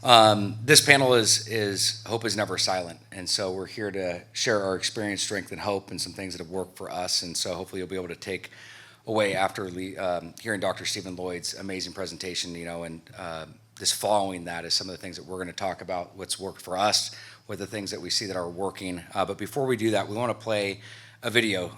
This panel is Hope is Never Silent. And so we're here to share our experience, strength, and hope and some things that have worked for us. And so hopefully you'll be able to take away after hearing Dr. Stephen Lloyd's amazing presentation, and just following that is some of the things that we're going to talk about, what's worked for us, what the things that we see that are working. But before we do that, we want to play a video.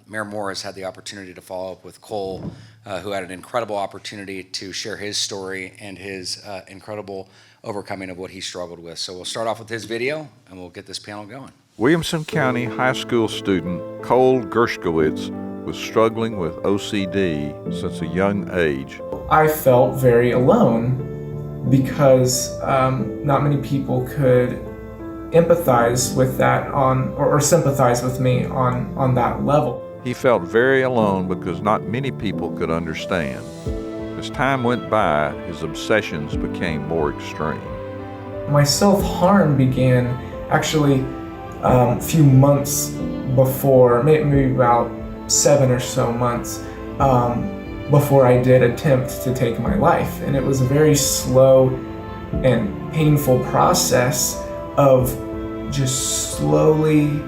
Mayor Moore has had the opportunity to follow up with Cole, who had an incredible opportunity to share his story and his incredible overcoming of what he struggled with. So we'll start off with his video, and we'll get this panel going. Williamson County High School student Cole Gershkowitz was struggling with OCD since a young age. I felt very alone because not many people could empathize with that or sympathize with me on that level. He felt very alone because not many people could understand. As time went by, his obsessions became more extreme. My self-harm began actually a few months before, maybe about 7 or so months before I did attempt to take my life. And it was a very slow and painful process of just slowly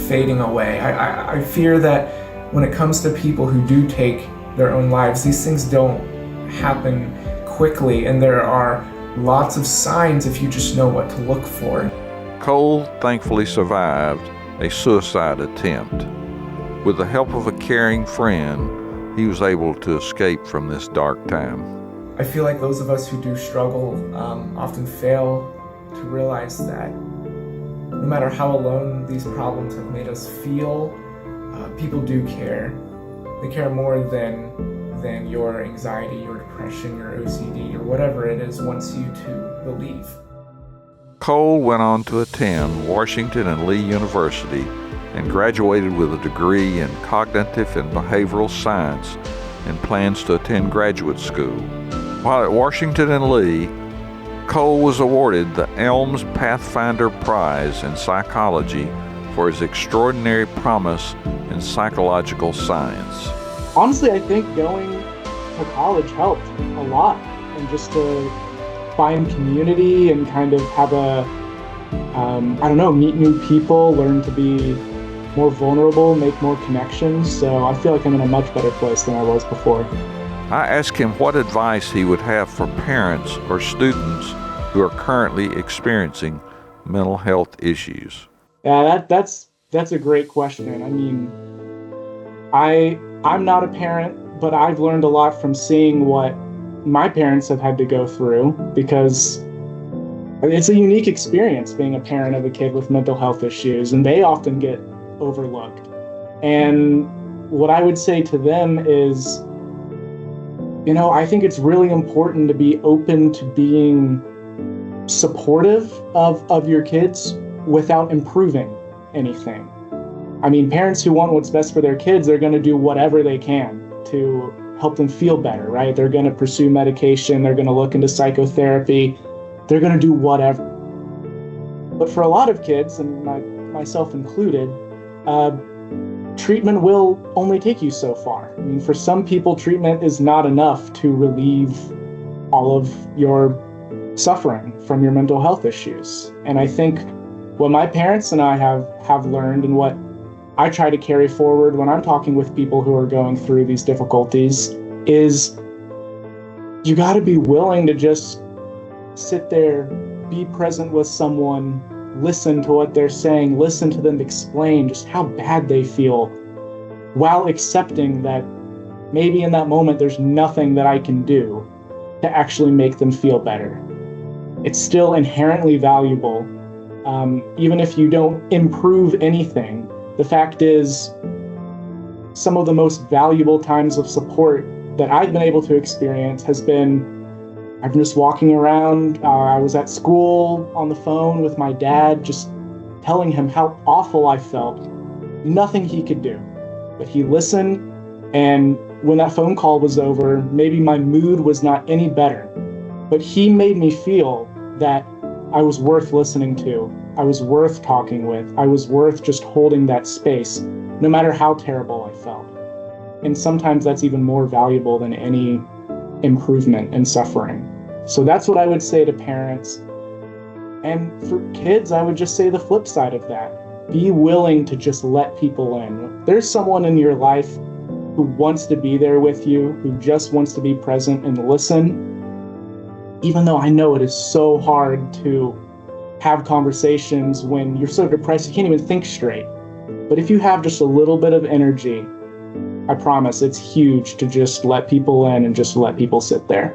fading away. I fear that when it comes to people who do take their own lives, these things don't happen quickly, and there are lots of signs if you just know what to look for. Cole thankfully survived a suicide attempt. With the help of a caring friend, he was able to escape from this dark time. I feel like those of us who do struggle often fail to realize that no matter how alone these problems have made us feel, people do care. They care more than your anxiety, your depression, your OCD, or whatever it is wants you to believe. Cole went on to attend Washington and Lee University and graduated with a degree in cognitive and behavioral science and plans to attend graduate school. While at Washington and Lee, Cole was awarded the Elms Pathfinder Prize in Psychology for his extraordinary promise in psychological science. Honestly, I think going to college helped a lot, and just to find community and kind of have meet new people, learn to be more vulnerable, make more connections. So I feel like I'm in a much better place than I was before. I asked him what advice he would have for parents or students who are currently experiencing mental health issues. Yeah, that's a great question. I mean, I'm not a parent, but I've learned a lot from seeing what my parents have had to go through, because it's a unique experience being a parent of a kid with mental health issues, and they often get overlooked. And what I would say to them is, I think it's really important to be open to being supportive of your kids without improving anything. I mean, parents who want what's best for their kids, they're going to do whatever they can to help them feel better, right? They're going to pursue medication, they're going to look into psychotherapy, they're going to do whatever. But for a lot of kids, and myself included, treatment will only take you so far. I mean, for some people, treatment is not enough to relieve all of your suffering from your mental health issues. And I think what my parents and I have learned, and what I try to carry forward when I'm talking with people who are going through these difficulties, is you got to be willing to just sit there, be present with someone, listen to what they're saying, listen to them explain just how bad they feel, while accepting that maybe in that moment there's nothing that I can do to actually make them feel better. It's still inherently valuable. Even if you don't improve anything, the fact is, some of the most valuable times of support that I've been able to experience has been, I'm just walking around, I was at school on the phone with my dad, just telling him how awful I felt. Nothing he could do. But he listened, and when that phone call was over, maybe my mood was not any better, but he made me feel that I was worth listening to, I was worth talking with, I was worth just holding that space, no matter how terrible I felt. And sometimes that's even more valuable than any improvement in suffering. So that's what I would say to parents. And for kids, I would just say the flip side of that. Be willing to just let people in. There's someone in your life who wants to be there with you, who just wants to be present and listen. Even though I know it is so hard to have conversations when you're so depressed you can't even think straight. But if you have just a little bit of energy, I promise it's huge to just let people in and just let people sit there.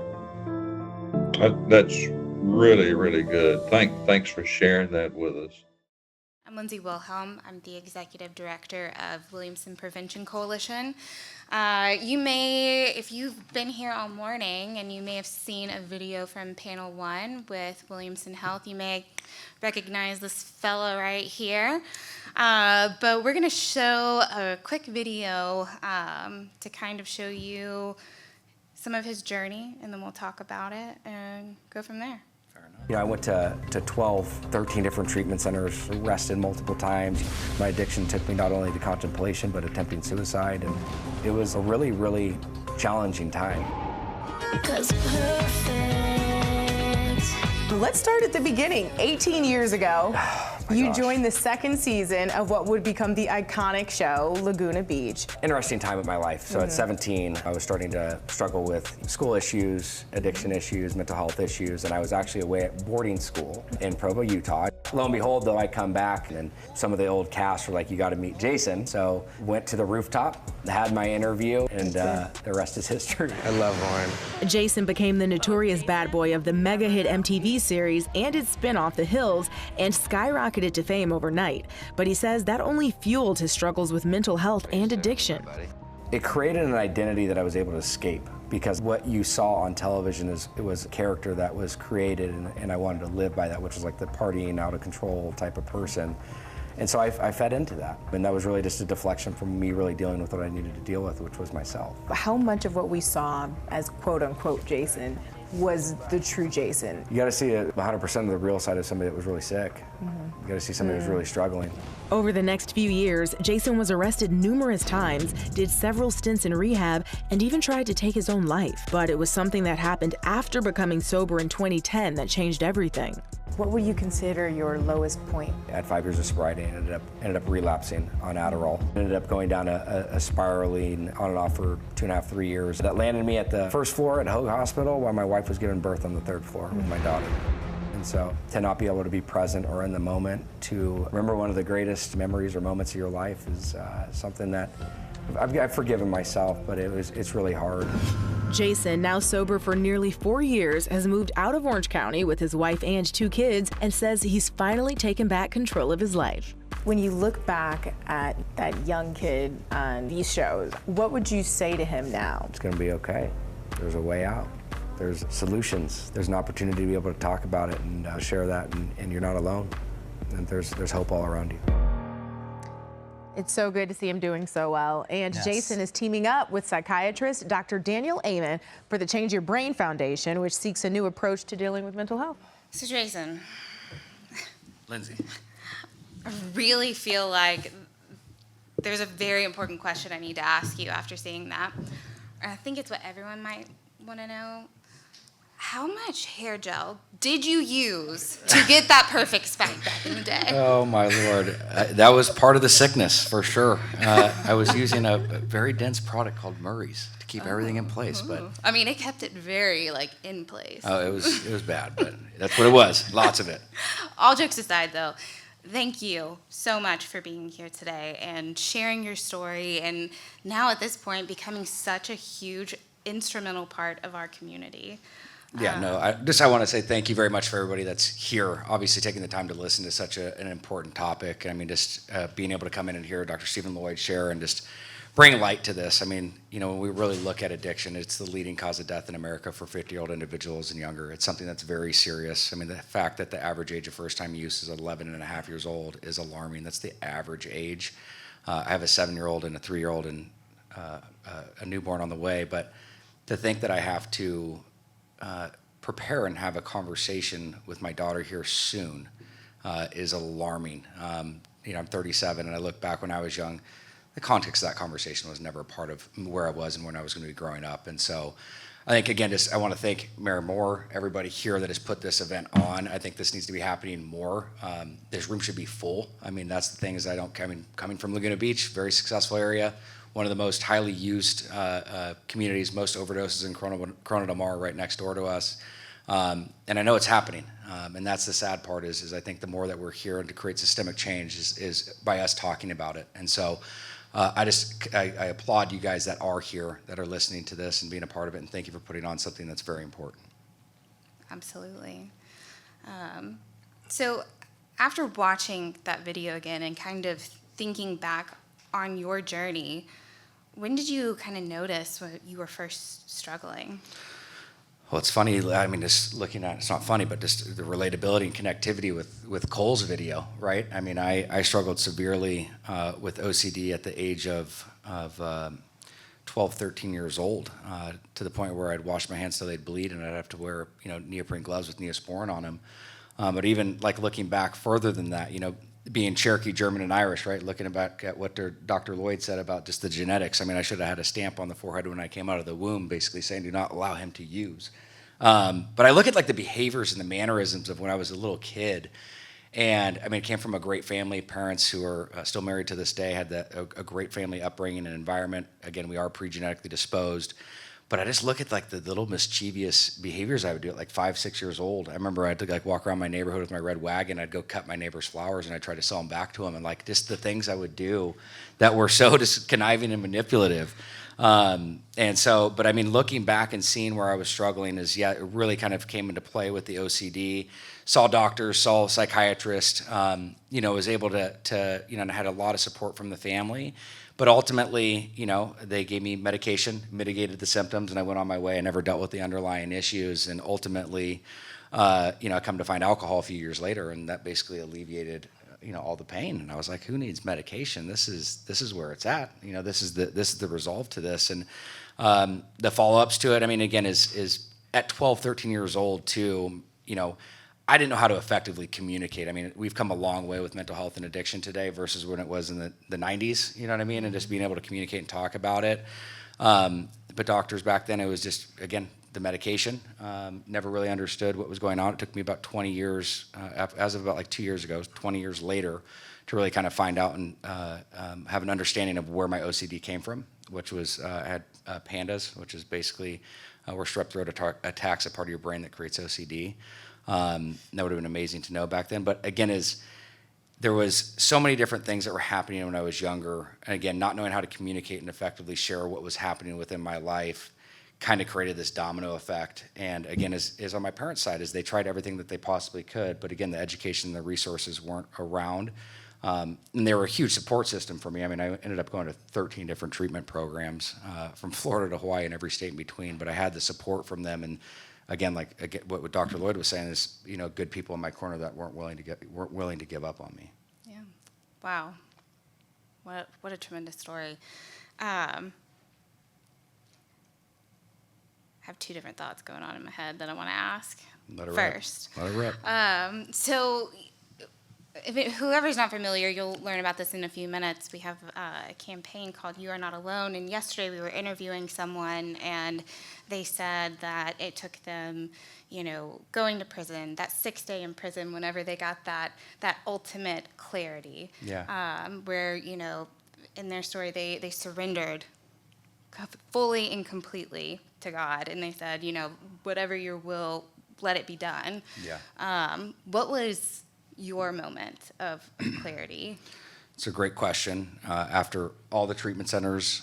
That's really, really good. Thanks for sharing that with us. I'm Lindsay Wilhelm. I'm the Executive Director of Williamson Prevention Coalition. You may, if you've been here all morning and you may have seen a video from Panel 1 with Williamson Health, you may recognize this fellow right here. But we're going to show a quick video to kind of show you some of his journey, and then we'll talk about it and go from there. You know, I went to 12, 13 different treatment centers, arrested multiple times. My addiction took me not only to contemplation, but attempting suicide, and it was a really, really challenging time. Let's start at the beginning. 18 years ago, you joined the second season of what would become the iconic show, Laguna Beach. Interesting time in my life. So at 17, I was starting to struggle with school issues, addiction issues, mental health issues, and I was actually away at boarding school in Provo, Utah. Lo and behold, though, I come back, and some of the old cast were like, you got to meet Jason. So went to the rooftop, had my interview, and the rest is history. I love Lauren. Jason became the notorious bad boy of the mega hit MTV series and its spin-off, The Hills, and skyrocketed to fame overnight. But he says that only fueled his struggles with mental health and addiction. It created an identity that I was able to escape, because what you saw on television it was a character that was created, and I wanted to live by that, which was like the partying, out of control type of person. And so I fed into that, and that was really just a deflection from me really dealing with what I needed to deal with, which was myself. How much of what we saw as quote-unquote Jason was the true Jason? You got to see 100% of the real side of somebody that was really sick. You got to see somebody who's really struggling. Over the next few years, Jason was arrested numerous times, did several stints in rehab, and even tried to take his own life. But it was something that happened after becoming sober in 2010 that changed everything. What would you consider your lowest point? I had 5 years of sobriety and ended up relapsing on Adderall. Ended up going down a spiraling on and off for 2.5, 3 years. That landed me at the first floor at Hoag Hospital while my wife was giving birth on the 3rd floor with my daughter. And so to not be able to be present or in the moment, to remember one of the greatest memories or moments of your life is something that I've forgiven myself, but it's really hard. Jason, now sober for nearly 4 years, has moved out of Orange County with his wife and 2 kids and says he's finally taken back control of his life. When you look back at that young kid on these shows, what would you say to him now? It's going to be okay. There's a way out. There's solutions. There's an opportunity to be able to talk about it and share that, and you're not alone. And there's hope all around you. It's so good to see him doing so well. And Yes. Jason is teaming up with psychiatrist Dr. Daniel Amen for the Change Your Brain Foundation, which seeks a new approach to dealing with mental health. So Jason, Lindsay. I really feel like there's a very important question I need to ask you after seeing that. I think it's what everyone might want to know. How much hair gel did you use to get that perfect spike back in the day? Oh my Lord, that was part of the sickness for sure. I was using a very dense product called Murray's to keep everything in place, but I mean, it kept it very in place. it was bad, but that's what it was. Lots of it. All jokes aside, though, thank you so much for being here today and sharing your story, and now at this point becoming such a huge instrumental part of our community. Yeah, no, I want to say thank you very much for everybody that's here, obviously taking the time to listen to such an important topic. I mean, just being able to come in and hear Dr. Stephen Lloyd share and just bring light to this. I mean, when we really look at addiction, it's the leading cause of death in America for 50-year-old individuals and younger. It's something that's very serious. I mean, the fact that the average age of first-time use is 11 and a half years old is alarming. That's the average age. I have a 7-year-old and a 3-year-old and a newborn on the way, but to think that I have to prepare and have a conversation with my daughter here soon is alarming. I'm 37, and I look back when I was young. The context of that conversation was never a part of where I was and when I was going to be growing up. And so I think, again, just I want to thank Mayor Moore, everybody here that has put this event on. I think this needs to be happening more. This room should be full. I mean, that's the thing is coming from Laguna Beach, very successful area, one of the most highly used communities, most overdoses in Corona del Mar right next door to us. And I know it's happening. And that's the sad part is I think the more that we're here and to create systemic change is by us talking about it. And so I applaud you guys that are here, that are listening to this and being a part of it, and thank you for putting on something that's very important. Absolutely. So after watching that video again and kind of thinking back on your journey, when did you kind of notice when you were first struggling? Well, it's funny, I mean, just looking at, it's not funny, but just the relatability and connectivity with Cole's video, right? I mean, I struggled severely with OCD at the age of 12, 13 years old, to the point where I'd wash my hands till they'd bleed and I'd have to wear, neoprene gloves with Neosporin on them. But even like looking back further than that, being Cherokee, German, and Irish, right? Looking back at what Dr. Lloyd said about just the genetics. I mean, I should have had a stamp on the forehead when I came out of the womb, basically saying, do not allow him to use. But I look at like the behaviors and the mannerisms of when I was a little kid. And I mean, it came from a great family, parents who are still married to this day, had a great family upbringing and environment. Again, we are pre-genetically disposed. But I just look at like the little mischievous behaviors I would do at like 5, 6 years old. I remember I had to like walk around my neighborhood with my red wagon. I'd go cut my neighbor's flowers and I'd try to sell them back to him. And like just the things I would do that were so just conniving and manipulative. And so, but I mean, looking back and seeing where I was struggling is, it really kind of came into play with the OCD. Saw doctors, saw a psychiatrist, was able to and I had a lot of support from the family. But ultimately, they gave me medication, mitigated the symptoms, and I went on my way. I never dealt with the underlying issues. And ultimately, I come to find alcohol a few years later, and that basically alleviated, all the pain. And I was like, who needs medication? This is where it's at. This is the resolve to this. And the follow-ups to it, I mean, again, is at 12, 13 years old too, I didn't know how to effectively communicate. I mean, we've come a long way with mental health and addiction today versus when it was in the 90s, you know what I mean? And just being able to communicate and talk about it. But doctors back then, it was just, again, the medication. Never really understood what was going on. It took me about 20 years, as of about like 2 years ago, 20 years later, to really kind of find out and have an understanding of where my OCD came from, which was, I had PANDAS, which is basically where strep throat attacks a part of your brain that creates OCD. That would have been amazing to know back then. But again, there was so many different things that were happening when I was younger. And again, not knowing how to communicate and effectively share what was happening within my life kind of created this domino effect. And again, is on my parents' side, is they tried everything that they possibly could. But again, the education and the resources weren't around. And they were a huge support system for me. I mean, I ended up going to 13 different treatment programs from Florida to Hawaii and every state in between. But I had the support from them. And again, what Dr. Lloyd was saying is, good people in my corner that weren't willing to give up on me. Yeah. Wow. What a tremendous story. I have two different thoughts going on in my head that I want to ask. Let it first. Let it rip. So, whoever's not familiar, you'll learn about this in a few minutes. We have a campaign called You Are Not Alone, and yesterday we were interviewing someone, and they said that it took them, going to prison, that 6th day in prison, whenever they got that ultimate clarity. Yeah. Where, in their story, they surrendered fully and completely to God, and they said, whatever your will, let it be done. Yeah. What was your moment of clarity? It's a great question. After all the treatment centers,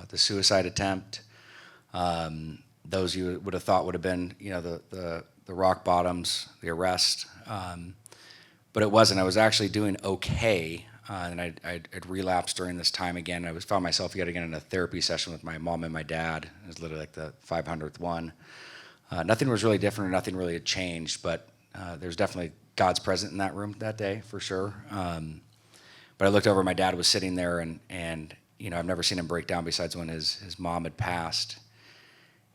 the suicide attempt, those you would have thought would have been, the rock bottoms, the arrest, but it wasn't. I was actually doing okay, and I'd relapsed during this time again. I found myself yet again in a therapy session with my mom and my dad. It was literally like the 500th one. Nothing was really different, or nothing really had changed, but there's definitely God's present in that room that day, for sure. But I looked over, my dad was sitting there, and I've never seen him break down besides when his mom had passed.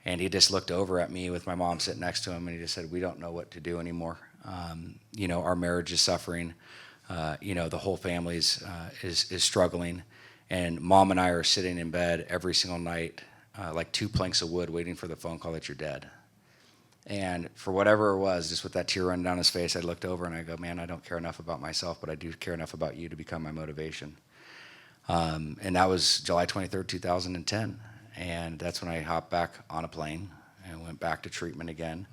And he just looked over at me with my mom sitting next to him, and he just said, we don't know what to do anymore. Our marriage is suffering. The whole family is struggling. And Mom and I are sitting in bed every single night like 2 planks of wood waiting for the phone call that you're dead. And for whatever it was, just with that tear running down his face, I looked over and I go, man, I don't care enough about myself, but I do care enough about you to become my motivation. And that was July 23rd, 2010. And that's when I hopped back on a plane and went back to treatment again.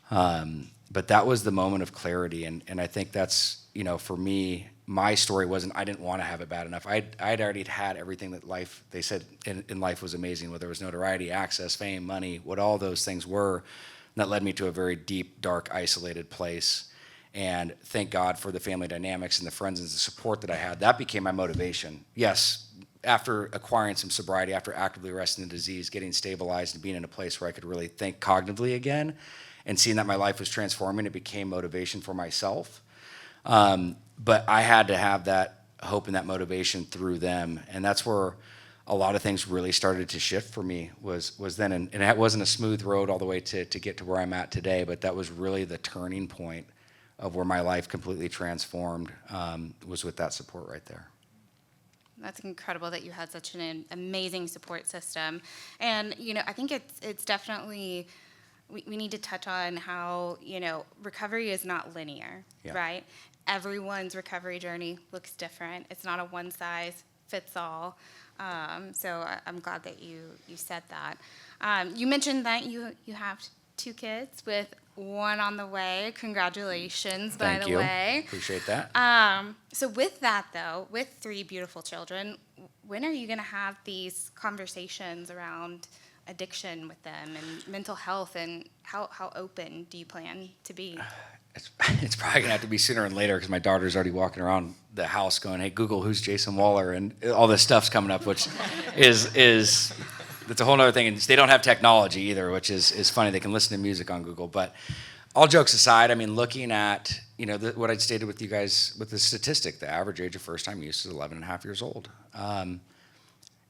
But that was the moment of clarity. And I think that's, you know, for me, my story wasn't, I didn't want to have it bad enough. I'd already had everything that life, they said in life was amazing, whether it was notoriety, access, fame, money, what all those things were. And that led me to a very deep, dark, isolated place. And thank God for the family dynamics and the friends and the support that I had. That became my motivation. Yes, after acquiring some sobriety, after actively arresting the disease, getting stabilized and being in a place where I could really think cognitively again, and seeing that my life was transforming, it became motivation for myself. But I had to have that hope and that motivation through them. And that's where a lot of things really started to shift for me was then. And it wasn't a smooth road all the way to get to where I'm at today, but that was really the turning point of where my life completely transformed, was with that support right there. That's incredible that you had such an amazing support system. And, you know, I think it's definitely, we need to touch on how, you know, recovery is not linear, Yeah. right? Everyone's recovery journey looks different. It's not a one size fits all. So I'm glad that you said that. You mentioned that you have 2 kids with 1 on the way. Congratulations, by the way. Appreciate that. So with that, though, with 3 beautiful children, when are you going to have these conversations around addiction with them and mental health, and how open do you plan to be? It's probably gonna have to be sooner than later because my daughter's already walking around the house going, "Hey Google, who's Jason Waller?" and all this stuff's coming up, which is that's a whole other thing. And they don't have technology either, which is funny. They can listen to music on Google. But all jokes aside, I mean, looking at, you know, what I'd stated with you guys with the statistic, the average age of first-time use is 11 and a half years old.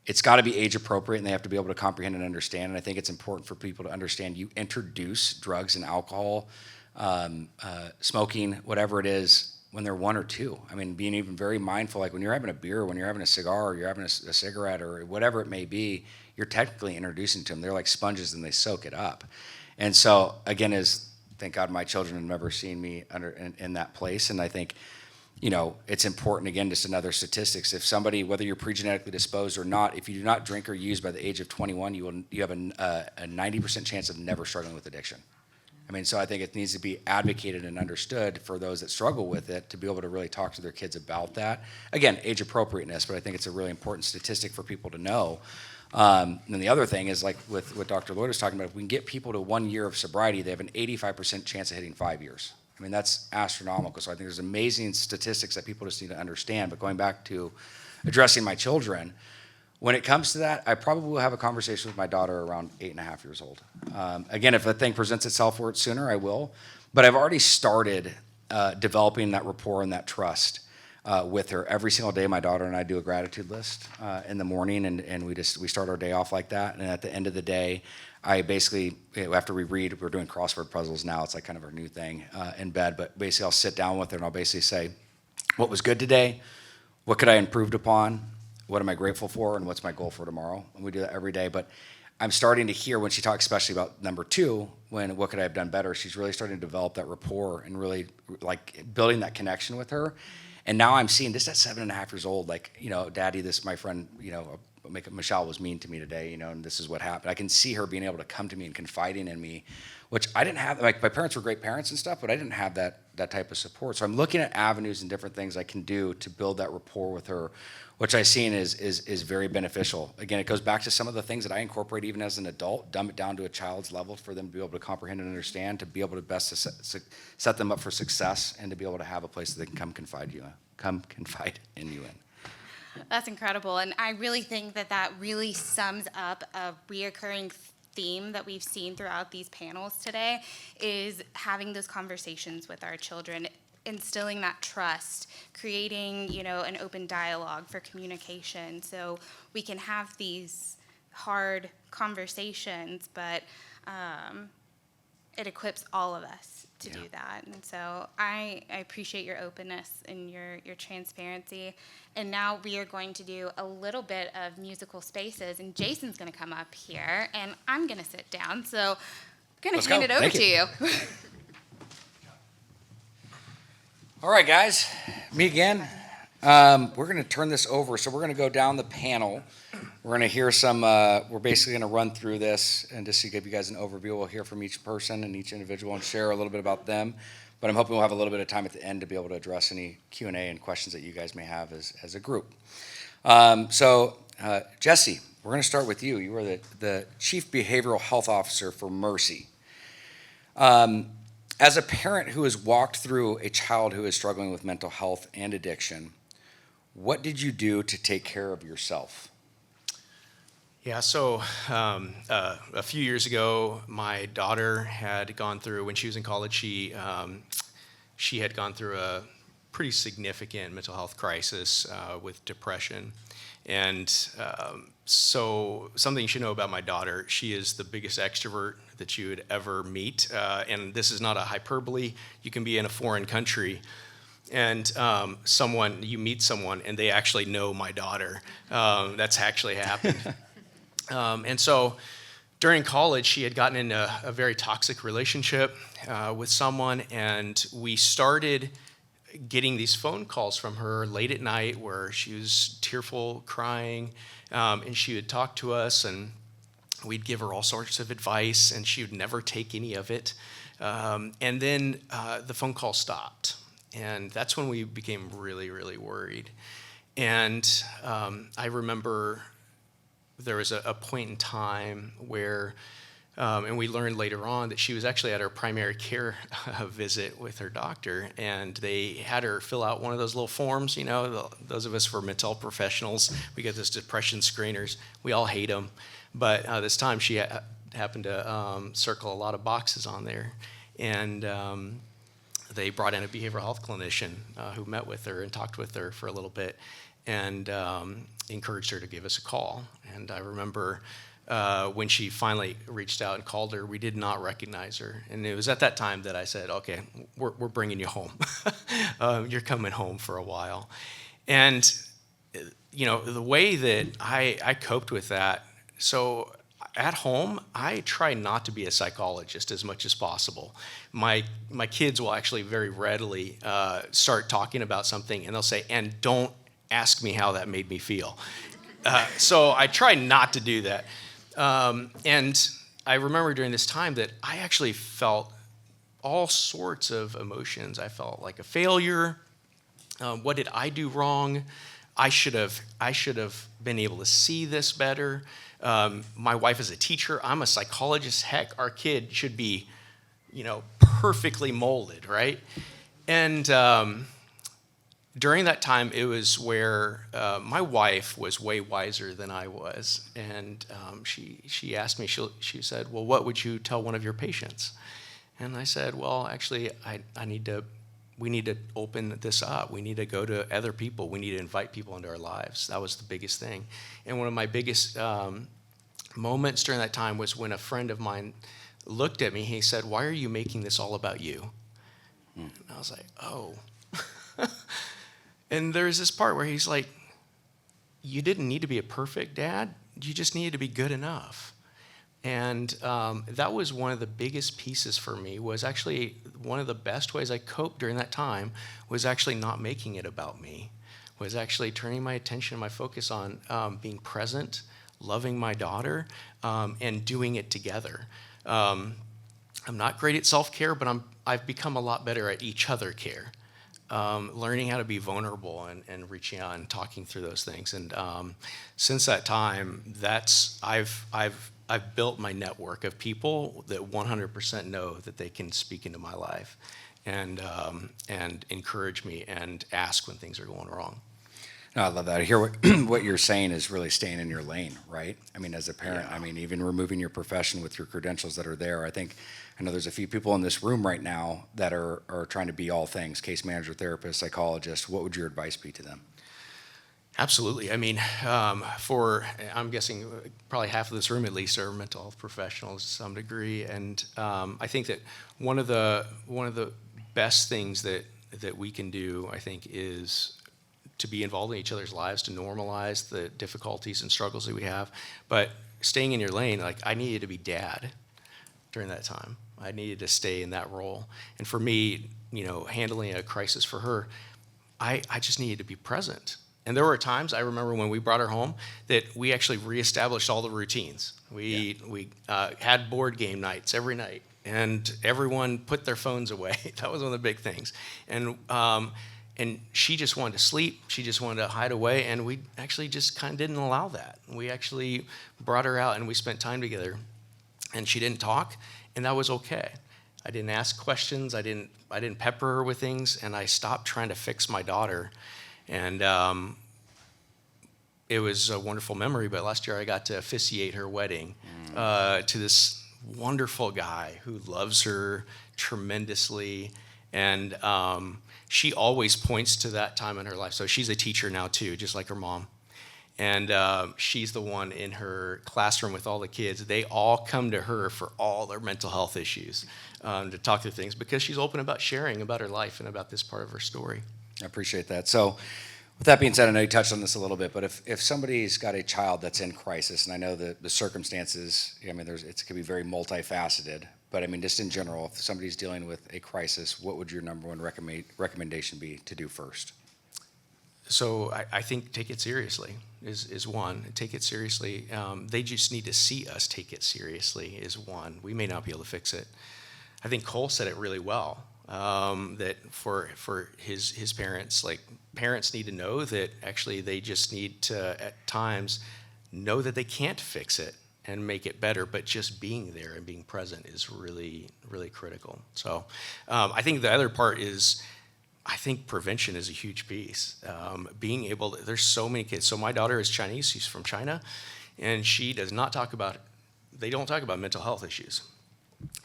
It's got to be age appropriate, and they have to be able to comprehend and understand. And I think it's important for people to understand you introduce drugs and alcohol, smoking, whatever it is, when they're 1 or 2. I mean, being even very mindful, like when you're having a beer, when you're having a cigar, or you're having a cigarette, or whatever it may be, you're technically introducing to them. They're like sponges and they soak it up. And so, again, thank God my children have never seen me in that place. And I think, you know, it's important, again, just another statistics. If somebody, whether you're pre-genetically disposed or not, if you do not drink or use by the age of 21, you have a 90% chance of never struggling with addiction. I mean, so I think it needs to be advocated and understood for those that struggle with it to be able to really talk to their kids about that. Again, age appropriateness, but I think it's a really important statistic for people to know. And the other thing is, like with what Dr. Lloyd was talking about, if we can get people to 1 year of sobriety, they have an 85% chance of hitting 5 years. I mean, that's astronomical. So I think there's amazing statistics that people just need to understand. But going back to addressing my children, when it comes to that, I probably will have a conversation with my daughter around 8.5 years old. Again, if a thing presents itself for it sooner, I will. But I've already started developing that rapport and that trust with her. Every single day, my daughter and I do a gratitude list in the morning, and we start our day off like that. And at the end of the day, I basically, after we read, we're doing crossword puzzles now. It's like kind of our new thing in bed. But basically, I'll sit down with her and I'll basically say, what was good today? What could I improve upon? What am I grateful for? And what's my goal for tomorrow? And we do that every day. But I'm starting to hear when she talks, especially about number 2, when what could I have done better? She's really starting to develop that rapport and really like building that connection with her. And now I'm seeing this at 7.5 years old, like, you know, Daddy, this, my friend, you know, Michelle was mean to me today, you know, and this is what happened. I can see her being able to come to me and confiding in me, which I didn't have. Like, my parents were great parents and stuff, but I didn't have that type of support. So I'm looking at avenues and different things I can do to build that rapport with her, which I've seen is very beneficial. Again, it goes back to some of the things that I incorporate even as an adult, dumb it down to a child's level for them to be able to comprehend and understand, to be able to best set them up for success, and to be able to have a place that they can come confide in you in. That's incredible. And I really think that really sums up a reoccurring theme that we've seen throughout these panels today, is having those conversations with our children, instilling that trust, creating, you know, an open dialogue for communication so we can have these hard conversations, but it equips all of us to do that. And so I appreciate your openness and your transparency. And now we are going to do a little bit of musical spaces, and Jason's going to come up here, and I'm going to sit down. So I'm going to hand it over to you. All right, guys, me again. We're going to turn this over. So we're going to go down the panel. We're going to hear some, we're basically going to run through this and just to give you guys an overview. We'll hear from each person and each individual and share a little bit about them. But I'm hoping we'll have a little bit of time at the end to be able to address any Q&A and questions that you guys may have as a group. Jesse, we're going to start with you. You are the Chief Behavioral Health Officer for Mercy. As a parent who has walked through a child who is struggling with mental health and addiction, what did you do to take care of yourself? Yeah, so a few years ago, my daughter had gone through, when she was in college, she had gone through a pretty significant mental health crisis with depression. And so something you should know about my daughter, she is the biggest extrovert that you would ever meet. And this is not a hyperbole. You can be in a foreign country and you meet someone and they actually know my daughter. That's actually happened. And so during college, she had gotten in a very toxic relationship with someone, and we started getting these phone calls from her late at night where she was tearful, crying, and she would talk to us, and we'd give her all sorts of advice, and she would never take any of it. And then the phone call stopped, and that's when we became really, really worried. And I remember there was a point in time where, and we learned later on that she was actually at her primary care visit with her doctor, and they had her fill out one of those little forms, you know, those of us who are mental health professionals, we get those depression screeners, we all hate them, but this time she happened to circle a lot of boxes on there, and they brought in a behavioral health clinician who met with her and talked with her for a little bit, and encouraged her to give us a call. And I remember when she finally reached out and called her, we did not recognize her. And it was at that time that I said, okay, we're bringing you home. You're coming home for a while. And, you know, the way that I coped with that, so at home, I try not to be a psychologist as much as possible. My kids will actually very readily start talking about something, and they'll say, and don't ask me how that made me feel. So I try not to do that. And I remember during this time that I actually felt all sorts of emotions. I felt like a failure. What did I do wrong? I should have been able to see this better. My wife is a teacher. I'm a psychologist. Heck, our kid should be, you know, perfectly molded, right? And during that time, it was where my wife was way wiser than I was, and she asked me. She said, "Well, what would you tell one of your patients?" And I said, "Well, actually, we need to open this up. We need to go to other people. We need to invite people into our lives." That was the biggest thing. And one of my biggest moments during that time was when a friend of mine looked at me. He said, "Why are you making this all about you?" And I was like, "Oh." And there's this part where he's like, "You didn't need to be a perfect dad. You just needed to be good enough." And that was one of the biggest pieces for me, was actually one of the best ways I coped during that time was actually not making it about me, was actually turning my attention, my focus on being present, loving my daughter, and doing it together. I'm not great at self-care, but I've become a lot better at each other care. Learning how to be vulnerable and reaching out and talking through those things. And since that time, I've built my network of people that 100% know that they can speak into my life and encourage me and ask when things are going wrong. No, I love that. I hear what you're saying is really staying in your lane, right? I mean, as a parent, yeah. I mean, even removing your profession with your credentials that are there. I know there's a few people in this room right now that are trying to be all things, case manager, therapist, psychologist. What would your advice be to them? Absolutely. I mean, I'm guessing probably half of this room at least are mental health professionals to some degree, and I think that one of the best things that we can do, I think, is to be involved in each other's lives, to normalize the difficulties and struggles that we have. But staying in your lane, like I needed to be dad during that time. I needed to stay in that role. And for me, handling a crisis for her, I just needed to be present. And there were times, I remember when we brought her home, that we actually reestablished all the routines. We had board game nights every night, and everyone put their phones away. That was one of the big things. And she just wanted to sleep. She just wanted to hide away, and we actually just kind of didn't allow that. We actually brought her out, and we spent time together. And she didn't talk, and that was okay. I didn't ask questions. I didn't pepper her with things, and I stopped trying to fix my daughter. And it was a wonderful memory, but last year I got to officiate her wedding to this wonderful guy who loves her tremendously. And she always points to that time in her life. So she's a teacher now too, just like her mom. And she's the one in her classroom with all the kids. They all come to her for all their mental health issues to talk through things because she's open about sharing about her life and about this part of her story. I appreciate that. So with that being said, I know you touched on this a little bit, but if somebody's got a child that's in crisis, and I know the circumstances, I mean, it can be very multifaceted, but I mean, just in general, if somebody's dealing with a crisis, what would your number one recommendation be to do first? So I think take it seriously is one. Take it seriously. They just need to see us take it seriously is one. We may not be able to fix it. I think Cole said it really well. That for his parents, like parents need to know that actually they just need to at times know that they can't fix it and make it better, but just being there and being present is really, really critical. So I think the other part is I think prevention is a huge piece. Being able to, there's so many kids. So my daughter is Chinese, she's from China, and she does not talk about, they don't talk about mental health issues.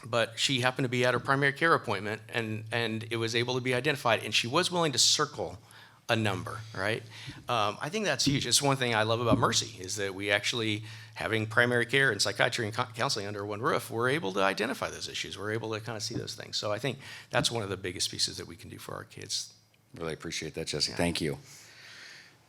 But she happened to be at her primary care appointment, and it was able to be identified, and she was willing to circle a number, right? I think that's huge. It's one thing I love about Mercy is that we actually, having primary care and psychiatry and counseling under one roof, we're able to identify those issues. We're able to kind of see those things. So I think that's one of the biggest pieces that we can do for our kids. Really appreciate that, Jesse. Yeah. Thank you.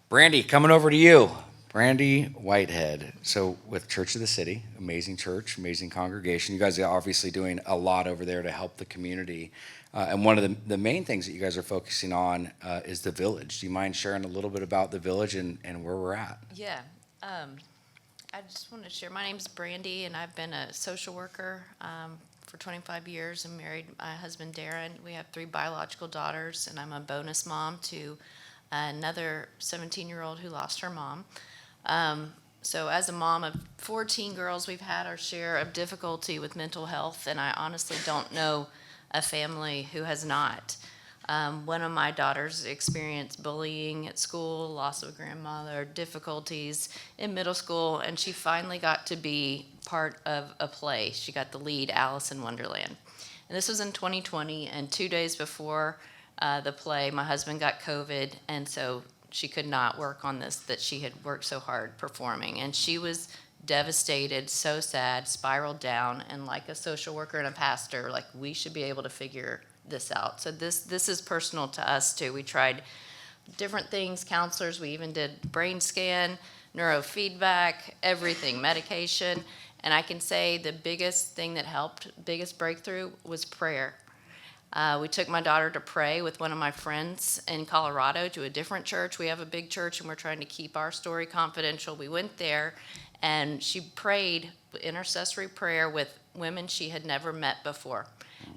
Brandy, coming over to you. Brandy Whitehead. So with Church of the City, amazing church, amazing congregation. You guys are obviously doing a lot over there to help the community. And one of the main things that you guys are focusing on is the village. Do you mind sharing a little bit about the village and where we're at? Yeah. I just want to share. My name's Brandy, and I've been a social worker for 25 years. I'm married to my husband, Darren. We have 3 biological daughters, and I'm a bonus mom to another 17-year-old who lost her mom. So as a mom of 14 girls, we've had our share of difficulty with mental health, and I honestly don't know a family who has not. One of my daughters experienced bullying at school, loss of a grandmother, difficulties in middle school, and she finally got to be part of a play. She got the lead, Alice in Wonderland. And this was in 2020, and 2 days before the play, my husband got COVID, and so she could not work on this that she had worked so hard performing. And she was devastated, so sad, spiraled down, and like a social worker and a pastor, like we should be able to figure this out. So this is personal to us too. We tried different things, counselors, we even did brain scan, neurofeedback, everything, medication. And I can say the biggest thing that helped, biggest breakthrough was prayer. We took my daughter to pray with one of my friends in Colorado to a different church. We have a big church and we're trying to keep our story confidential. We went there and she prayed intercessory prayer with women she had never met before.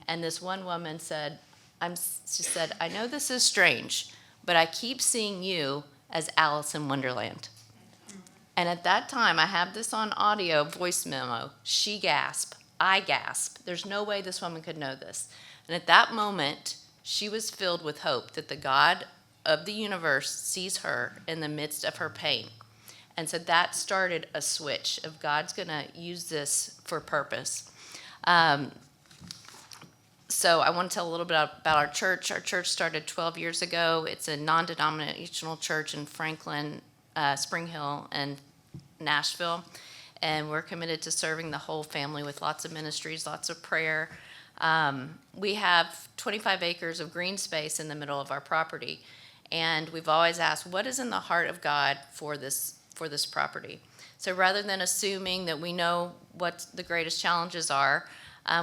And this one woman said, she said, I know this is strange, but I keep seeing you as Alice in Wonderland. And at that time, I have this on audio, voice memo. She gasped, I gasped. There's no way this woman could know this. And at that moment, she was filled with hope that the God of the universe sees her in the midst of her pain. And so that started a switch of God's going to use this for purpose. So I want to tell a little bit about our church. Our church started 12 years ago. It's a non-denominational church in Franklin, Spring Hill and Nashville. And we're committed to serving the whole family with lots of ministries, lots of prayer. We have 25 acres of green space in the middle of our property. And we've always asked, what is in the heart of God for this property? So rather than assuming that we know what the greatest challenges are,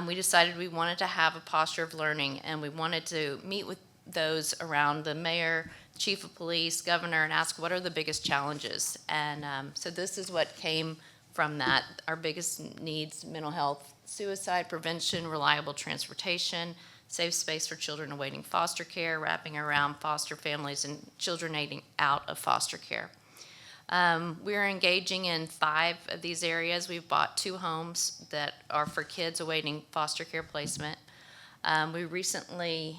we decided we wanted to have a posture of learning, and we wanted to meet with those around the mayor, chief of police, governor, and ask what are the biggest challenges. And so this is what came from that. Our biggest needs: mental health, suicide prevention, reliable transportation, safe space for children awaiting foster care, wrapping around foster families and children aging out of foster care. We're engaging in 5 of these areas. We've bought 2 homes that are for kids awaiting foster care placement. We recently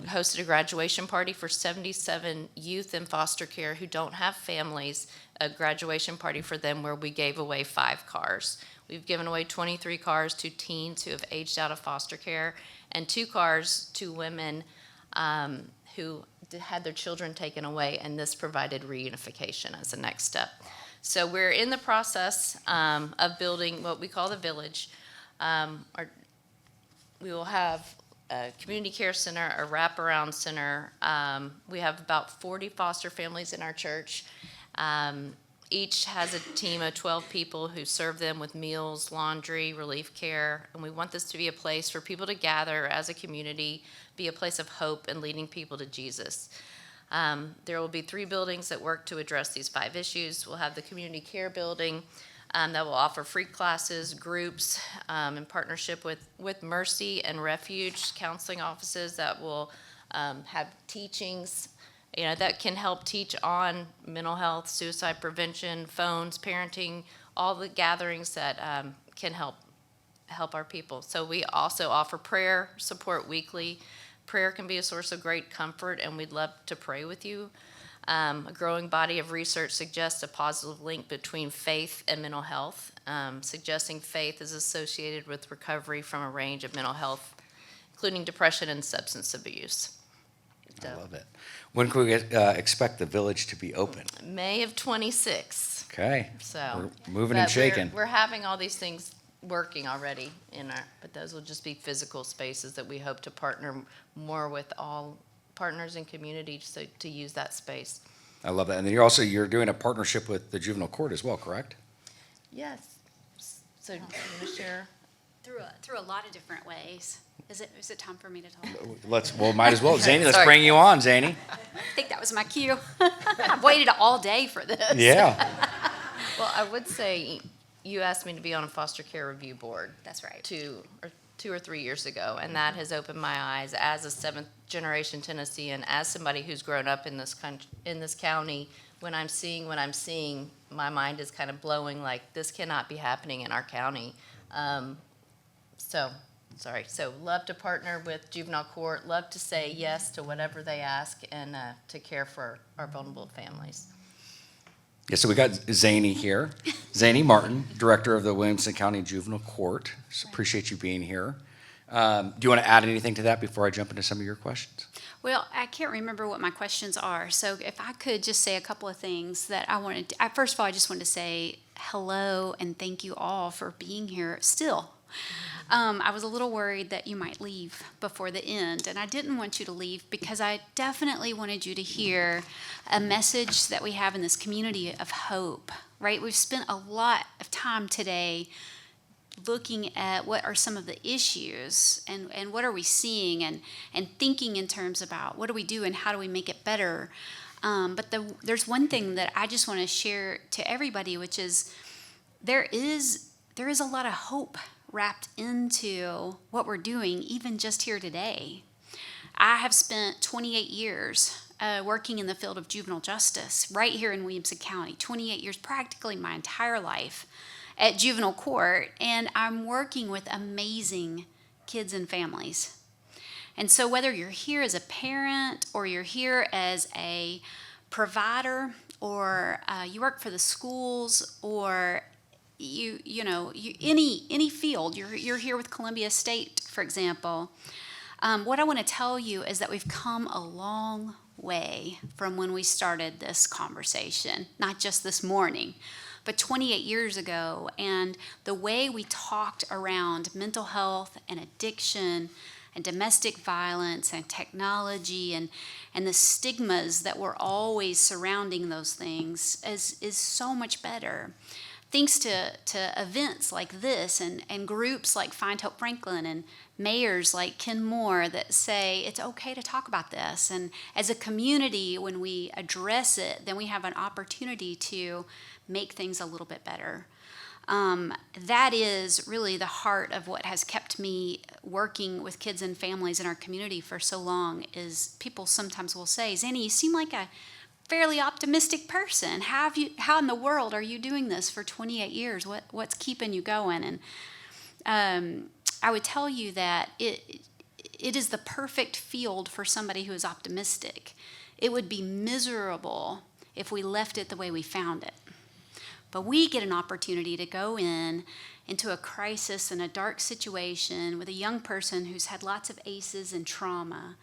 hosted a graduation party for 77 youth in foster care who don't have families, a graduation party for them where we gave away 5 cars. We've given away 23 cars to teens who have aged out of foster care, and 2 cars to women who had their children taken away, and this provided reunification as a next step. So we're in the process of building what we call the village. We will have a community care center, a wraparound center. We have about 40 foster families in our church. Each has a team of 12 people who serve them with meals, laundry, relief care, and we want this to be a place for people to gather as a community, be a place of hope and leading people to Jesus. There will be 3 buildings that work to address these 5 issues. We'll have the community care building that will offer free classes, groups, in partnership with Mercy and Refuge counseling offices that will have teachings, that can help teach on mental health, suicide prevention, phones, parenting, all the gatherings that can help our people. So we also offer prayer support weekly. Prayer can be a source of great comfort, and we'd love to pray with you. A growing body of research suggests a positive link between faith and mental health, suggesting faith is associated with recovery from a range of mental health, including depression and substance abuse. I love it. When can we expect the village to be open? May of 26. Okay. So we're moving and shaking. We're having all these things working already but those will just be physical spaces that we hope to partner more with all partners and community to use that space. I love that. And then you're doing a partnership with the juvenile court as well, correct? Yes. So you want to share? Through a lot of different ways. Is it time for me to talk? Might as well. Zany, let's Sorry. bring you on, Zany. I think that was my cue. I've waited all day for this. Yeah. Well, I would say you asked me to be on a foster care review board. That's right. 2 or 3 years ago, and that has opened my eyes as a 7th-generation Tennessean, as somebody who's grown up in this county. When I'm seeing what I'm seeing, my mind is kind of blowing like this cannot be happening in our county. So love to partner with juvenile court, love to say yes to whatever they ask, and to care for our vulnerable families. Yeah, so we got Zany here. Zany Martin, Director of the Williamson County Juvenile Court. So appreciate you being here. Do you want to add anything to that before I jump into some of your questions? Well, I can't remember what my questions are, so if I could just say a couple of things that I wanted to, first of all, I just wanted to say hello and thank you all for being here still. I was a little worried that you might leave before the end, and I didn't want you to leave because I definitely wanted you to hear a message that we have in this community of hope, right? We've spent a lot of time today looking at what are some of the issues and what are we seeing and thinking in terms about what do we do and how do we make it better. But there's one thing that I just want to share to everybody, which is there is a lot of hope wrapped into what we're doing, even just here today. I have spent 28 years working in the field of juvenile justice right here in Williamson County, 28 years, practically my entire life at juvenile court, and I'm working with amazing kids and families. And so whether you're here as a parent or you're here as a provider or you work for the schools or any field, you're here with Columbia State, for example. What I want to tell you is that we've come a long way from when we started this conversation, not just this morning, but 28 years ago. And the way we talked around mental health and addiction and domestic violence and technology and the stigmas that were always surrounding those things is so much better. Thanks to events like this and groups like Find Hope Franklin and mayors like Ken Moore that say it's okay to talk about this. And as a community, when we address it, then we have an opportunity to make things a little bit better. That is really the heart of what has kept me working with kids and families in our community for so long. Is people sometimes will say, Zanny, you seem like a fairly optimistic person. How in the world are you doing this for 28 years? What's keeping you going? And I would tell you that it is the perfect field for somebody who is optimistic. It would be miserable if we left it the way we found it. But we get an opportunity to go into a crisis and a dark situation with a young person who's had lots of ACEs and trauma.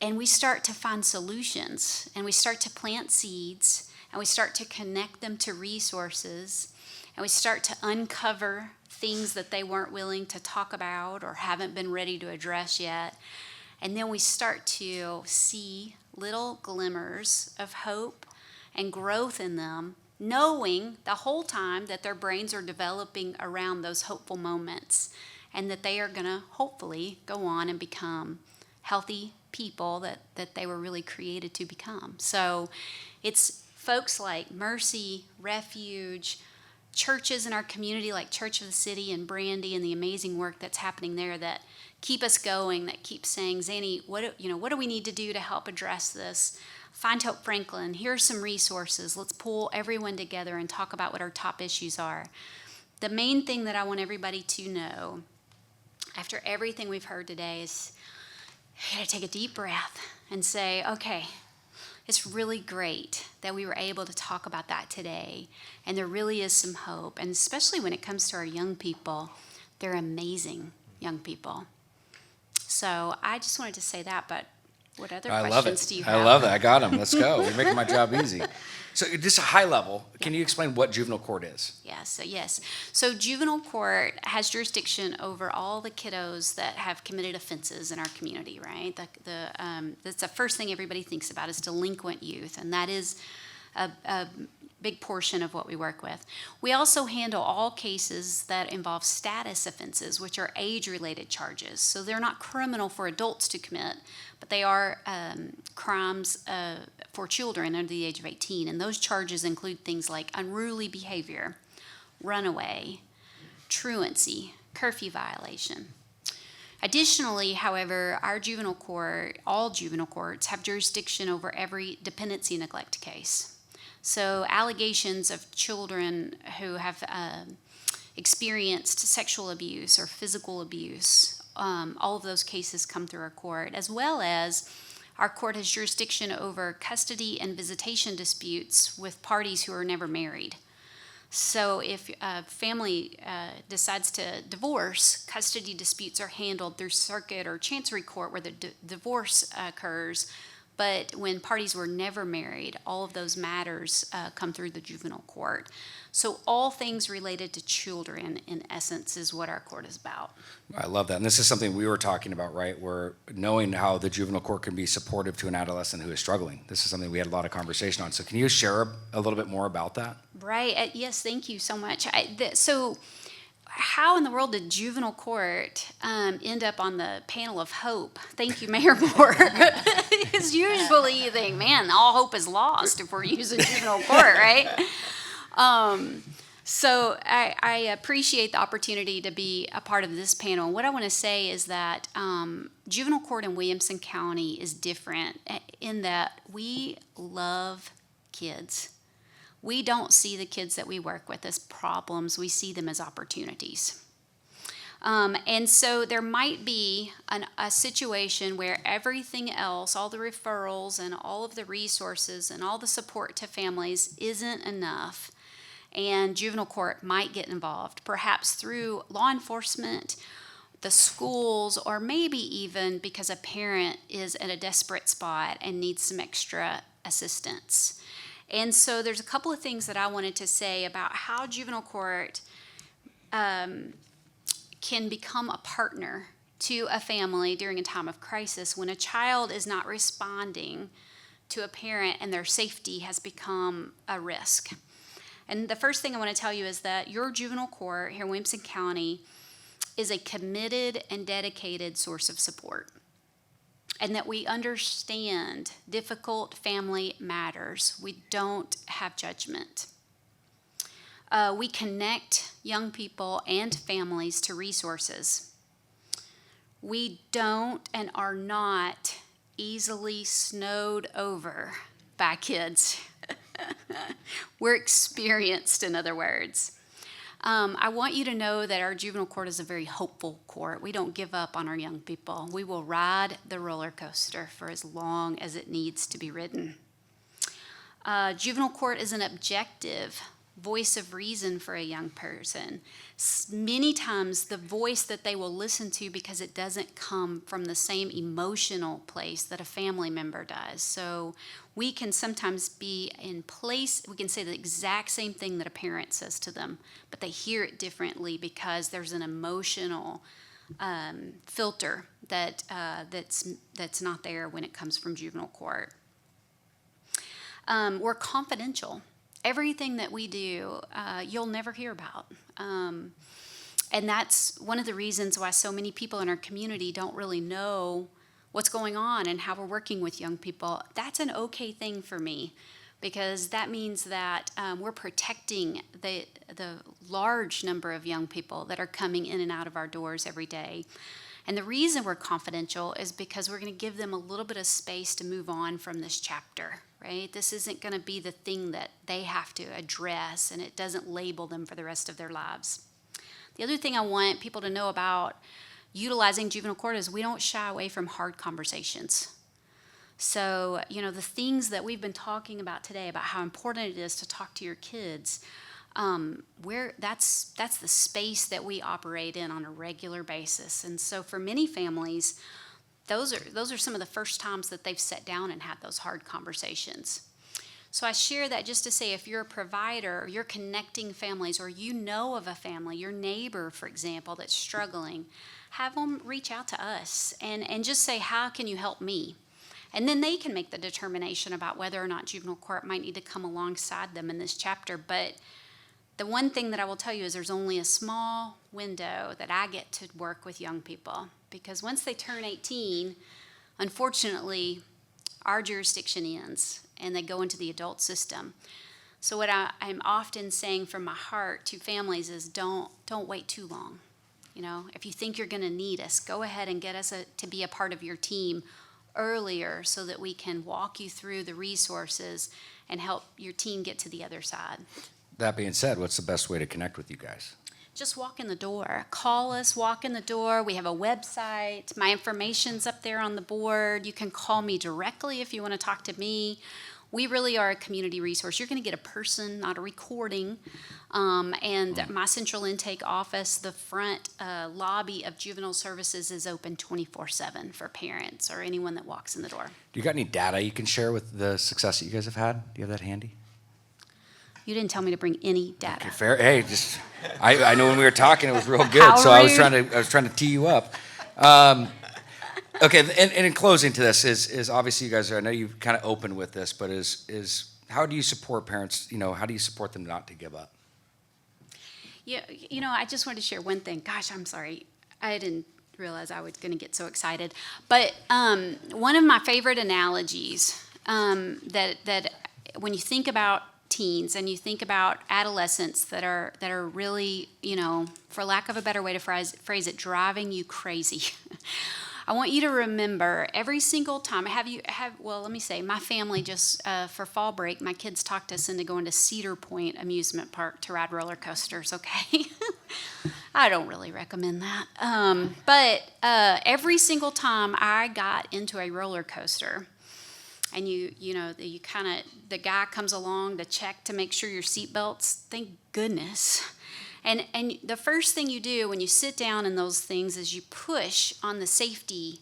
And we start to find solutions, and we start to plant seeds, and we start to connect them to resources, and we start to uncover things that they weren't willing to talk about or haven't been ready to address yet. And then we start to see little glimmers of hope and growth in them, knowing the whole time that their brains are developing around those hopeful moments and that they are going to hopefully go on and become healthy people that they were really created to become. So it's folks like Mercy, Refuge, churches in our community like Church of the City and Brandy and the amazing work that's happening there that keep us going, that keep saying, Zanny, what do we need to do to help address this? Find Hope Franklin, here are some resources. Let's pull everyone together and talk about what our top issues are. The main thing that I want everybody to know after everything we've heard today is you gotta take a deep breath and say, okay, it's really great that we were able to talk about that today. And there really is some hope. And especially when it comes to our young people, they're amazing young people. So I just wanted to say that, but what other questions do you have? I love it. I got them. Let's go. You're making my job easy. So just a high level, can you explain what juvenile court is? Yes. So juvenile court has jurisdiction over all the kiddos that have committed offenses in our community, right? That's the first thing everybody thinks about is delinquent youth, and that is a big portion of what we work with. We also handle all cases that involve status offenses, which are age-related charges. So they're not criminal for adults to commit, but they are crimes for children under the age of 18. And those charges include things like unruly behavior, runaway, truancy, curfew violation. Additionally, however, our juvenile court, all juvenile courts, have jurisdiction over every dependency neglect case. So allegations of children who have experienced sexual abuse or physical abuse, all of those cases come through our court, as well as our court has jurisdiction over custody and visitation disputes with parties who are never married. So if a family decides to divorce, custody disputes are handled through circuit or chancery court where the divorce occurs. But when parties were never married, all of those matters come through the juvenile court. So all things related to children, in essence, is what our court is about. I love that. And this is something we were talking about, right? Where knowing how the juvenile court can be supportive to an adolescent who is struggling. This is something we had a lot of conversation on. So can you share a little bit more about that? Right. Yes, thank you so much. So how in the world did juvenile court end up on the panel of hope? Thank you, Mayor Moore. Because usually you think, man, all hope is lost if we're using juvenile court, right? So I appreciate the opportunity to be a part of this panel. And what I want to say is that juvenile court in Williamson County is different in that we love kids. We don't see the kids that we work with as problems. We see them as opportunities. And so there might be a situation where everything else, all the referrals and all of the resources and all the support to families isn't enough. And juvenile court might get involved, perhaps through law enforcement, the schools, or maybe even because a parent is at a desperate spot and needs some extra assistance. And so there's a couple of things that I wanted to say about how juvenile court can become a partner to a family during a time of crisis when a child is not responding to a parent and their safety has become a risk. And the first thing I want to tell you is that your juvenile court here in Williamson County is a committed and dedicated source of support, and that we understand difficult family matters. We don't have judgment. We connect young people and families to resources. We don't and are not easily snowed over by kids. We're experienced, in other words. I want you to know that our juvenile court is a very hopeful court. We don't give up on our young people. We will ride the roller coaster for as long as it needs to be ridden. Juvenile court is an objective voice of reason for a young person. Many times the voice that they will listen to because it doesn't come from the same emotional place that a family member does. So we can sometimes be in place, we can say the exact same thing that a parent says to them, but they hear it differently because there's an emotional filter that's not there when it comes from juvenile court. We're confidential. Everything that we do, you'll never hear about. And that's one of the reasons why so many people in our community don't really know what's going on and how we're working with young people. That's an okay thing for me, because that means that we're protecting the large number of young people that are coming in and out of our doors every day. And the reason we're confidential is because we're going to give them a little bit of space to move on from this chapter, right? This isn't going to be the thing that they have to address, and it doesn't label them for the rest of their lives. The other thing I want people to know about utilizing juvenile court is we don't shy away from hard conversations. So, the things that we've been talking about today about how important it is to talk to your kids, that's the space that we operate in on a regular basis. And so for many families, those are some of the first times that they've sat down and had those hard conversations. So I share that just to say, if you're a provider, or you're connecting families, or you know of a family, your neighbor, for example, that's struggling, have them reach out to us and just say, how can you help me? And then they can make the determination about whether or not juvenile court might need to come alongside them in this chapter. But the one thing that I will tell you is there's only a small window that I get to work with young people, because once they turn 18, unfortunately, our jurisdiction ends and they go into the adult system. So what I'm often saying from my heart to families is don't wait too long. If you think you're going to need us, go ahead and get us to be a part of your team earlier so that we can walk you through the resources and help your team get to the other side. That being said, what's the best way to connect with you guys? Just walk in the door. Call us, walk in the door. We have a website. My information's up there on the board. You can call me directly if you want to talk to me. We really are a community resource. You're going to get a person, not a recording. And my central intake office, the front lobby of juvenile services, is open 24/7 for parents or anyone that walks in the door. Do you got any data you can share with the success that you guys have had? Do you have that handy? You didn't tell me to bring any data. Okay, fair. Hey, I know when we were talking, it was real good. How So I was rude. trying to tee you up. Okay, and in closing to this is obviously you guys I know you've kind of opened with this, but is how do you support parents? How do you support them not to give up? Yeah, I just wanted to share one thing. Gosh, I'm sorry. I didn't realize I was going to get so excited. But one of my favorite analogies that when you think about teens and you think about adolescents that are really, for lack of a better way to phrase it, driving you crazy. I want you to remember every single time. Let me say, my family just, for fall break, my kids talked us into going to Cedar Point Amusement Park to ride roller coasters, okay? I don't really recommend that. But every single time I got into a roller coaster, and the guy comes along to check to make sure your seatbelts, thank goodness. And the first thing you do when you sit down in those things is you push on the safety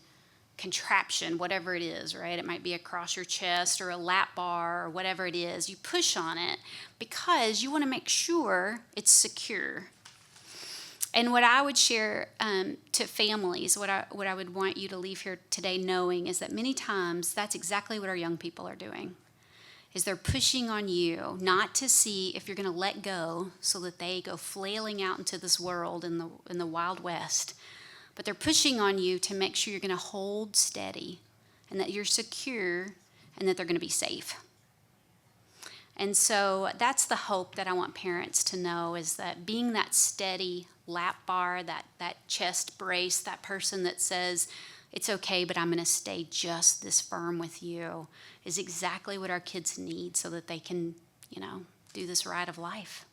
contraption, whatever it is, right? It might be across your chest or a lap bar or whatever it is. You push on it because you want to make sure it's secure. And what I would share to families, what I would want you to leave here today knowing is that many times that's exactly what our young people are doing, is they're pushing on you not to see if you're going to let go so that they go flailing out into this world in the Wild West. But they're pushing on you to make sure you're going to hold steady and that you're secure and that they're going to be safe. And so that's the hope that I want parents to know, is that being that steady lap bar, that chest brace, that person that says, it's okay, but I'm going to stay just this firm with you, is exactly what our kids need so that they can, do this ride of life.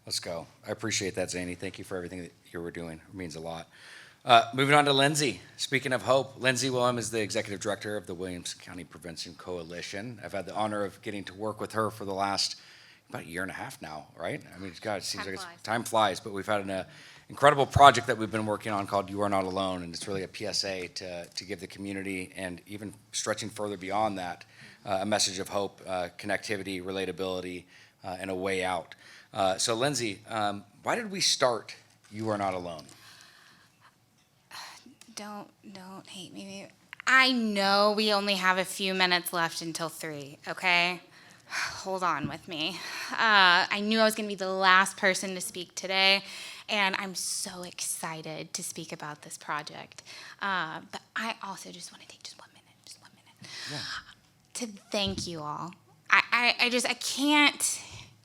Let's go. I appreciate that, Zany. Thank you for everything that you were doing. It means a lot. Moving on to Lindsay. Speaking of hope, Lindsay Wilhelm is the executive director of the Williamson County Prevention Coalition. I've had the honor of getting to work with her for the last about a year and a half now, right? I mean, God, it seems time flies, but we've had an incredible project that we've been working on called You Are Not Alone, and it's really a PSA to give the community, and even stretching further beyond that, a message of hope, connectivity, relatability, and a way out. So Lindsay, why did we start You Are Not Alone? Don't hate me. I know we only have a few minutes left until 3, okay? Hold on with me. I knew I was going to be the last person to speak today, and I'm so excited to speak about this project. But I also just want to take just one minute, to thank you all. I can't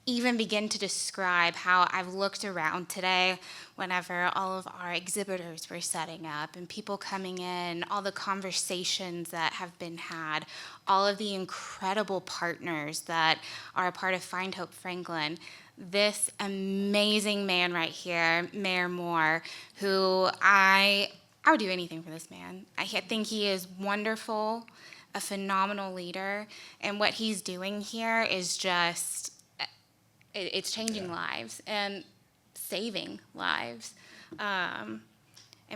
even begin to describe how I've looked around today whenever all of our exhibitors were setting up and people coming in, all the conversations that have been had, all of the incredible partners that are a part of Find Hope Franklin. This amazing man right here, Mayor Moore, who I would do anything for this man. I think he is wonderful, a phenomenal leader, and what he's doing here is just, it's changing lives and saving lives. And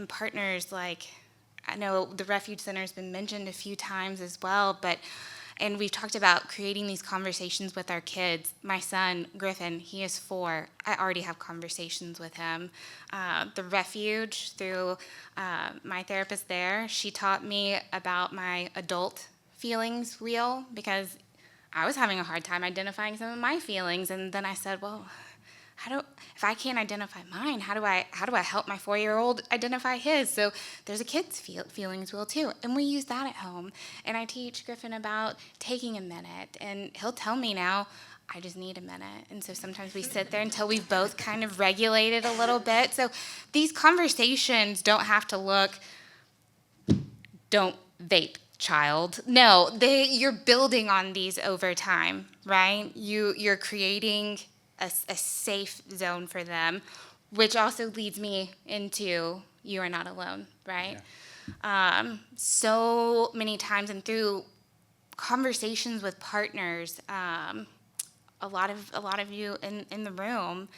partners like, I know the Refuge Center has been mentioned a few times as well, and we've talked about creating these conversations with our kids. My son, Griffin, he is 4. I already have conversations with him. The Refuge, through my therapist there, she taught me about my adult feelings wheel, because I was having a hard time identifying some of my feelings, and then I said, well, if I can't identify mine, how do I help my 4-year-old identify his? So there's a kid's feelings wheel too, and we use that at home. And I teach Griffin about taking a minute, and he'll tell me now, I just need a minute. And so sometimes we sit there until we've both kind of regulated a little bit. So these conversations don't have to look, don't vape, child. No, you're building on these over time, right? You're creating a safe zone for them, which also leads me into You Are Not Alone, right? Yeah. So many times, and through conversations with partners, a lot of you in the room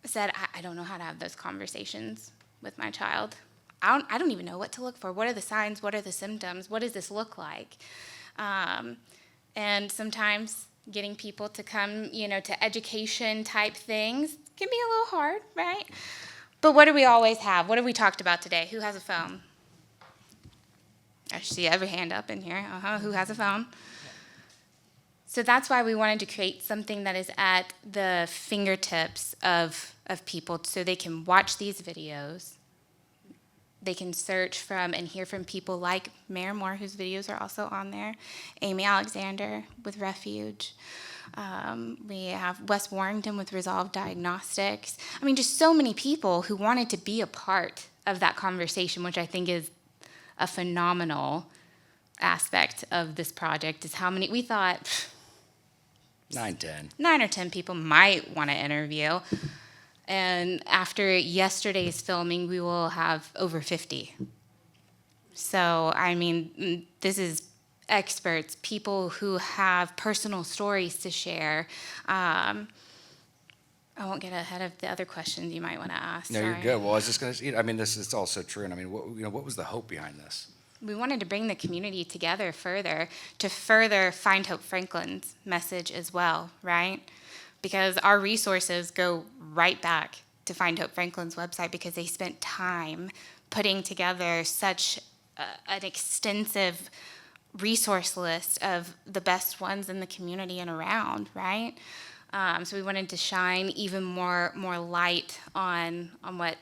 said, I don't know how to have those conversations with my child. I don't even know what to look for. What are the signs? What are the symptoms? What does this look like? And sometimes getting people to come, to education type things can be a little hard, right? But what do we always have? What have we talked about today? Who has a phone? I see every hand up in here. Who has a phone? So that's why we wanted to create something that is at the fingertips of people, so they can watch these videos. They can search from and hear from people like Mayor Moore, whose videos are also on there, Amy Alexander with Refuge. We have Wes Warrington with Resolve Diagnostics. I mean, just so many people who wanted to be a part of that conversation, which I think is a phenomenal aspect of this project, is how many, we thought 9 or 10 people might want to interview. And after yesterday's filming, we will have over 50. So, I mean, this is experts, people who have personal stories to share. I won't get ahead of the other questions you might want to ask. No, you're sorry. good. Well, I was just going to, I mean, this is also true. And I mean, what was the hope behind this? We wanted to bring the community together further to further Find Hope Franklin's message as well, right? Because our resources go right back to Find Hope Franklin's website because they spent time putting together such an extensive resource list of the best ones in the community and around, right? So we wanted to shine even more light on what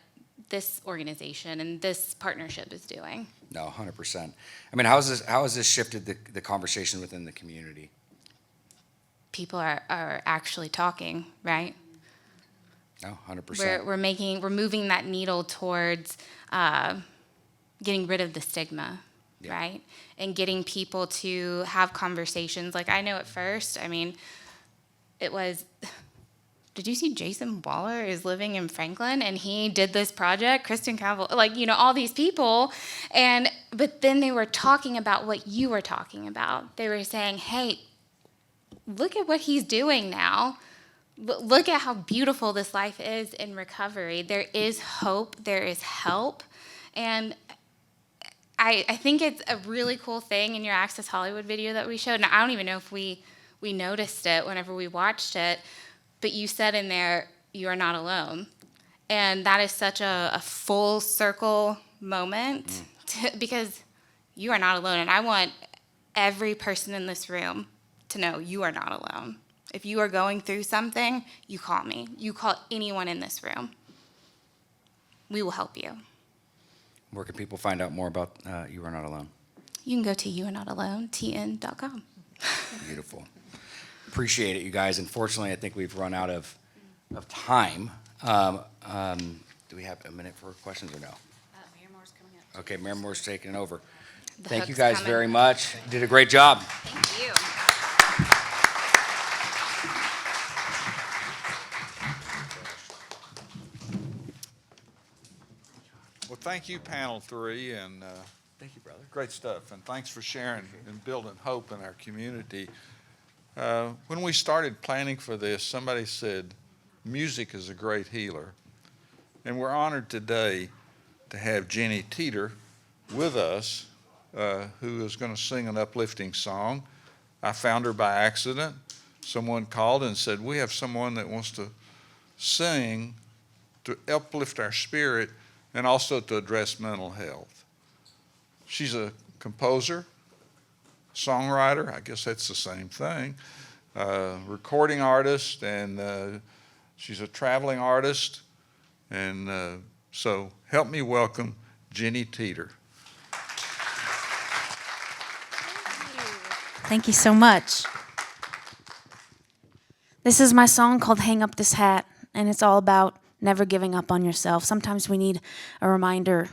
this organization and this partnership is doing. No, 100%. I mean, how has this shifted the conversation within the community? People are actually talking, right? No, 100%. We're moving that needle towards getting rid of the stigma, Yeah. right? And getting people to have conversations. Like, I know at first, I mean, it was, did you see Jason Waller is living in Franklin and he did this project, Kristen Cavill, like, you know, all these people. But then they were talking about what you were talking about. They were saying, hey, look at what he's doing now. Look at how beautiful this life is in recovery. There is hope. There is help. And I think it's a really cool thing in your Access Hollywood video that we showed. And I don't even know if we noticed it whenever we watched it. But you said in there, you are not alone. And that is such a full circle moment because you are not alone. And I want every person in this room to know you are not alone. If you are going through something, you call me. You call anyone in this room. We will help you. Where can people find out more about You Are Not Alone? You can go to youarenotalone.tn.com. Beautiful. Appreciate it, you guys. Unfortunately, I think we've run out of time. Do we have a minute for questions or no? Mayor Moore's coming up. Okay, Mayor Moore's taking it over. The Thank you hook's guys coming. very much. You did a great job. Thank you. Well, thank you, Panel 3, and Thank you, brother. great stuff. And thanks for sharing and building hope in our community. When we started planning for this, somebody said, music is a great healer. And we're honored today to have Jenny Teeter with us, who is going to sing an uplifting song. I found her by accident. Someone called and said, we have someone that wants to sing to uplift our spirit and also to address mental health. She's a composer, songwriter, I guess that's the same thing, recording artist, and she's a traveling artist. And so help me welcome Jenny Teeter. Thank you so much. This is my song called Hang Up This Hat, and it's all about never giving up on yourself. Sometimes we need a reminder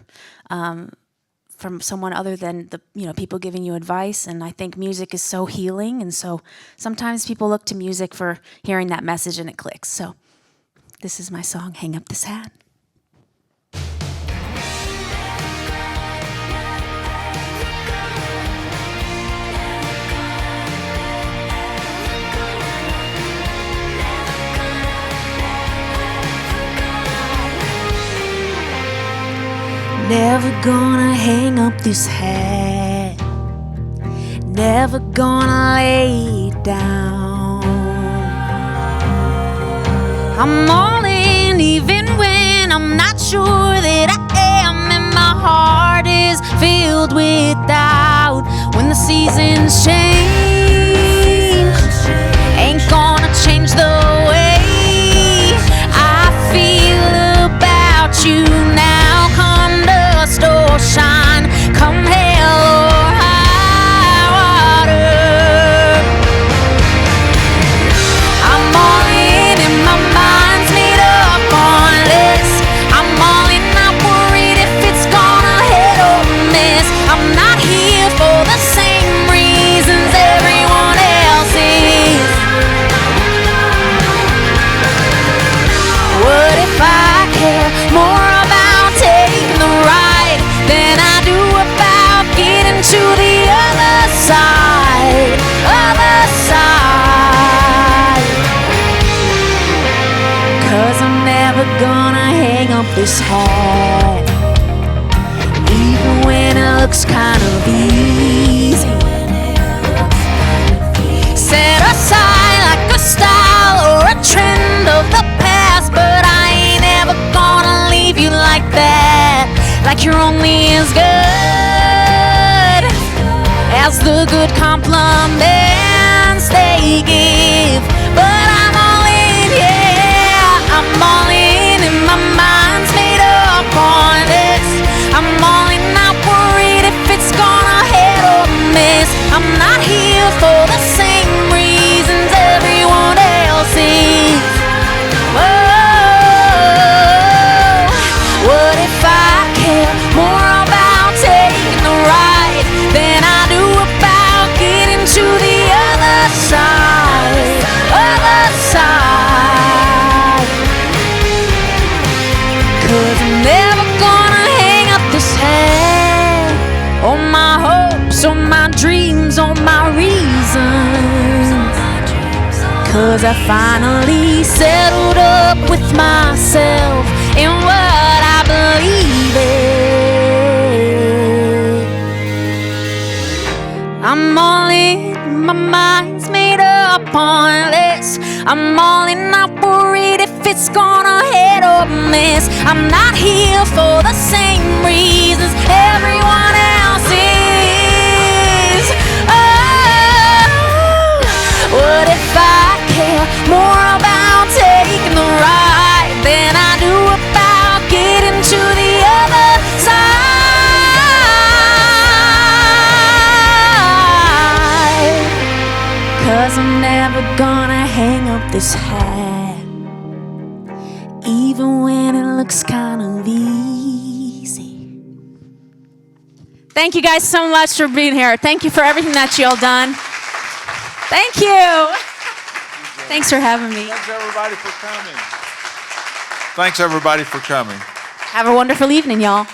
from someone other than the people giving you advice, and I think music is so healing, and so sometimes people look to music for hearing that message and it clicks. So this is my song, Hang Up This Hat. Never gonna hang up this hat, never gonna lay it down. I'm all in even when I'm not sure that I am, and my heart is filled with doubt. When the seasons change, ain't gonna change the way I feel about you now. Or shine, come hell or high water. I'm all in and my mind's made up on this. I'm all in, not worried if it's gonna hit or miss. I'm not here like you're only as good as the good compliments they give. But I'm all in, yeah, I'm all in, and my mind's made up on this. I'm all in, not worried if it's gonna hit or miss. I'm not here for the same reasons everyone else is. Whoa, what if I care more about taking the ride than I do about getting to the other side, other side? 'Cause I'm never gonna hang up this hat on my hopes, on my dreams, on my reasons. 'Cause I finally settled up with myself in what I believe in. I'm all in, my mind's made up on this. I'm all in, not worried if it's gonna hit or miss. I'm not here for the same reasons everyone else is. Oh, what if I care more about taking the ride than I do about getting to the other side? 'Cause I'm never gonna hang up this hat, even when it looks kind of easy. Thank you guys so much for being here. Thank you for everything that you all done. Thank you. Thanks for having me. Thanks everybody for coming. Thanks everybody for coming. Have a wonderful evening, y'all.